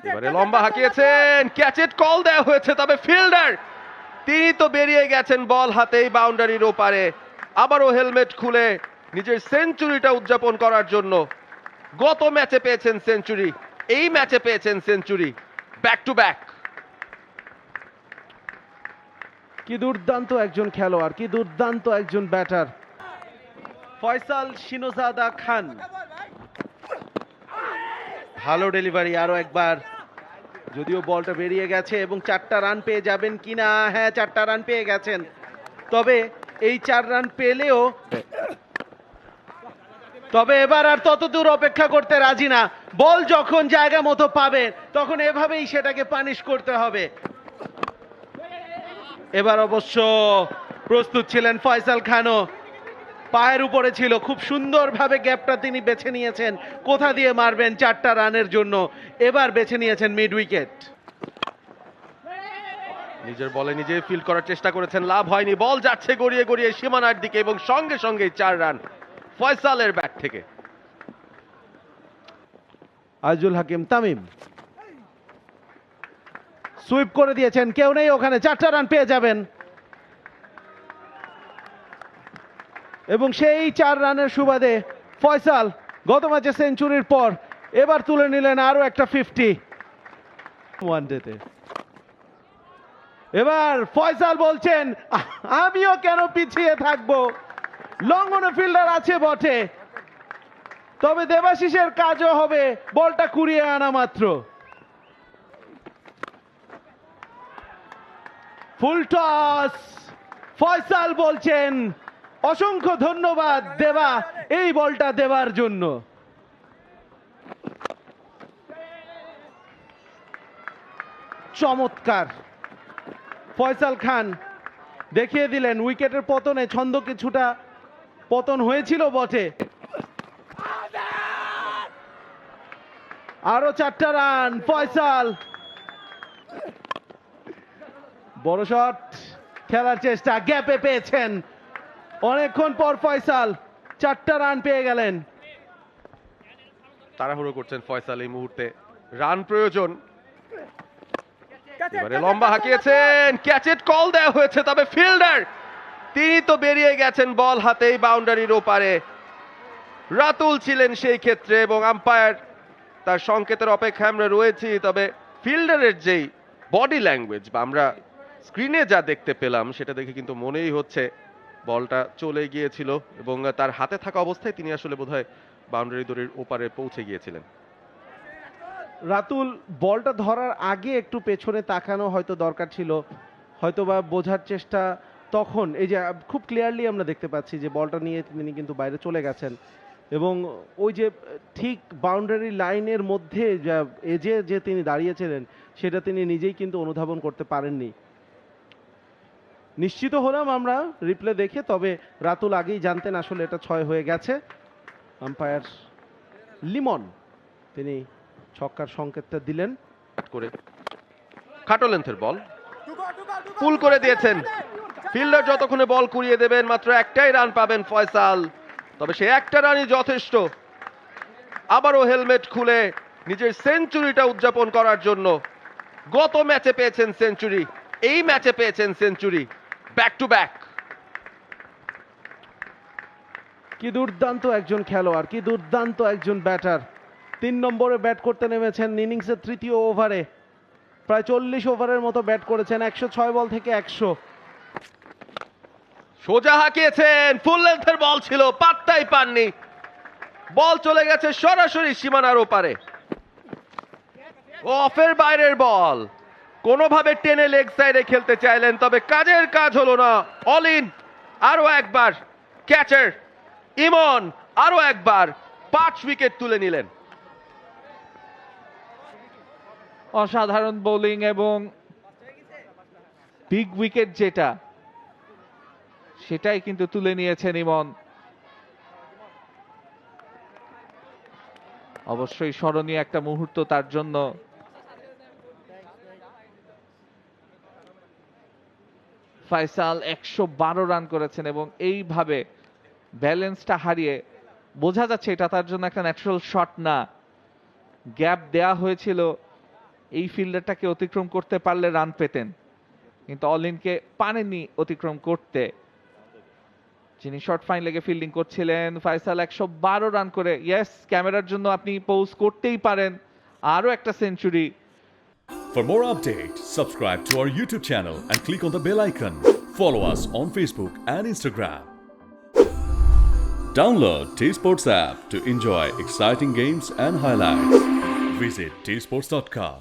এবারে লম্বা হাঁকিয়েছেন, ক্যাচেট কল দেওয়া হয়েছে, তবে ফিল্ডার তিনি তো বেরিয়ে গেছেন বল হাতেই বাউন্ডারির ওপারে। আবারও হেলমেট খুলে নিজের সেঞ্চুরিটা উদযাপন করার জন্য। গত ম্যাচে পেয়েছেন সেঞ্চুরি, এই ম্যাচে পেয়েছেন সেঞ্চুরি, ব্যাক টু ব্যাক। কি দুর্দান্ত একজন খেলোয়াড়, কি দুর্দান্ত একজন ব্যাটার ফয়সাল শিনোজাদা খান। ভালো ডেলিভারি আরো একবার, যদিও বলটা বেরিয়ে গেছে এবং 4টা রান পেয়ে যাবেন কিনা। হ্যাঁ, 4টা রান পেয়ে গেছেন, তবে এই 4 রান পেলেও এবার আর তত দূর অপেক্ষা করতে রাজি না। বল যখন জায়গা মতো পাবে তখন এভাবেই সেটাকে পানিশ করতে হবে। এবার অবশ্য প্রস্তুত ছিলেন ফয়সাল খানও, পায়ের উপরে ছিল, খুব সুন্দরভাবে গ্যাপটা তিনি বেছে নিয়েছেন কোথা দিয়ে মারবেন 4টা রানের জন্য। এবার বেছে নিয়েছেন মিড উইকেট। নিজের বলে নিজে ফিল্ড করার চেষ্টা করেছেন, লাভ হয়নি। বল যাচ্ছে গড়িয়ে গড়িয়ে সীমানার দিকে এবং সঙ্গে সঙ্গে 4 রান ফয়সালের ব্যাট থেকে। আজুল হাকিম তামিম সুইপ করে দিয়েছেন, কেউ নেই ওখানে, 4টা রান পেয়ে যাবেন। এবং সেই 4 রানের সুবাদে ফয়সাল গত ম্যাচে সেঞ্চুরির পর এবার তুলে নিলেন আরো একটা 50 ওয়ানডেতে। এবার ফয়সাল বলছেন, আমিও কেন পিছিয়ে থাকবো, লং অনে ফিল্ডার আছে বটে, তবে দেবাশিসের কাজও হবে বলটা কুড়িয়ে আনা মাত্র। ফুল টস, ফয়সাল বলছেন অসংখ্য ধন্যবাদ দেবা এই বলটা দেওয়ার জন্য। চমৎকার, ফয়সাল খান দেখিয়ে দিলেন উইকেটের পতনে ছন্দ কিছুটা পতন হয়েছিল বটে। আরো 4টা রান ফয়সাল, বড় শট খেলার চেষ্টা, গ্যাপে পেয়েছেন অনেকক্ষণ পর ফয়সাল 4টা রান পেয়ে গেলেন। তাড়াহুড়ো করছেন ফয়সাল এই মুহূর্তে, রান প্রয়োজন। এবারে লম্বা হাঁকিয়েছেন, ক্যাচেট কল দেওয়া হয়েছে, তবে ফিল্ডার তিনি তো বেরিয়ে গেছেন বল হাতেই বাউন্ডারির ওপারে। রাতুল ছিলেন সেই ক্ষেত্রে এবং আম্পায়ার তার সংকেতের অপেক্ষায় আমরা রয়েছি। তবে ফিল্ডারের যেই বডি ল্যাঙ্গুয়েজ বা আমরা স্ক্রিনে যা দেখতে পেলাম সেটা দেখে কিন্তু মনেই হচ্ছে বলটা চলে গিয়েছিল এবং তার হাতে থাকা অবস্থায় তিনি আসলে বোধহয় বাউন্ডারি দড়ির ওপারে পৌঁছে গিয়েছিলেন। রাতুল বলটা ধরার আগে একটু পেছনে তাকানো হয়তো দরকার ছিল, হয়তো বা বোঝার চেষ্টা তখন, এই যে খুব ক্লিয়ারলি আমরা দেখতে পাচ্ছি যে বলটা নিয়ে তিনি কিন্তু বাইরে চলে গেছেন এবং ওই যে ঠিক বাউন্ডারি লাইনের মধ্যে যা এজে যে তিনি দাঁড়িয়েছিলেন সেটা তিনি নিজেই কিন্তু অনুধাবন করতে পারেননি। নিশ্চিত হলাম আমরা রিপ্লে দেখে, তবে রাতুল আগেই জানতেন আসলে এটা 6 হয়ে গেছে। আম্পায়ার লিমন তিনি ছক্কার সংকেতটা দিলেন। করে খাটো লেন্থের বল পুল করে দিয়েছেন, ফিল্ডার যতক্ষণে বল কুড়িয়ে দেবেন মাত্র একটাই রান পাবেন ফয়সাল, তবে সে একটা রানই যথেষ্ট আবারও হেলমেট খুলে নিজের সেঞ্চুরিটা উদযাপন করার জন্য। গত ম্যাচে পেয়েছেন সেঞ্চুরি, এই ম্যাচে পেয়েছেন সেঞ্চুরি, ব্যাক টু ব্যাক। কি দুর্দান্ত একজন খেলোয়াড়, কি দুর্দান্ত একজন ব্যাটার। 3 নম্বরে ব্যাট করতে নেমেছেন ইনিংসের 3য় ওভারে, প্রায় 40 ওভারের মতো ব্যাট করেছেন, 106 বল থেকে 100। সোজা হাঁকিয়েছেন, ফুল লেন্থের বল ছিল, পাত্তাই পাননি, বল চলে গেছে সরাসরি সীমানার ওপারে। অফের বাইরের বল, কোনোভাবে টেনে লেগ সাইডে খেলতে চাইলেন, তবে কাজের কাজ হলো না। অল ইন, আরো একবার ক্যাচার ইমন আরো একবার 5 উইকেট তুলে নিলেন। অসাধারণ বোলিং এবং বিগ উইকেট যেটা সেটাই কিন্তু তুলে নিয়েছেন ইমন। অবশ্যই স্মরণীয় একটা মুহূর্ত তার জন্য। ফয়সাল 112 রান করেছেন এবং এইভাবে ব্যালেন্সটা হারিয়ে বোঝা যাচ্ছে এটা তার জন্য একটা ন্যাচারাল শট না, গ্যাপ দেয়া হয়েছিল এই ফিল্ডারটাকে অতিক্রম করতে পারলে রান পেতেন, কিন্তু অলিনকে পারেননি অতিক্রম করতে। যিনি শর্ট ফাইন লেগে ফিল্ডিং করছিলেন ফয়সাল 112 রান করে, ইয়েস, ক্যামেরার জন্য আপনি পোজ করতেই পারেন, আরো একটা century. For more updates, subscribe to our YouTube channel and click on the bell icon. Follow us on Facebook and Instagram. Download T-Sports app to enjoy exciting games and highlights. Visit tsports.com.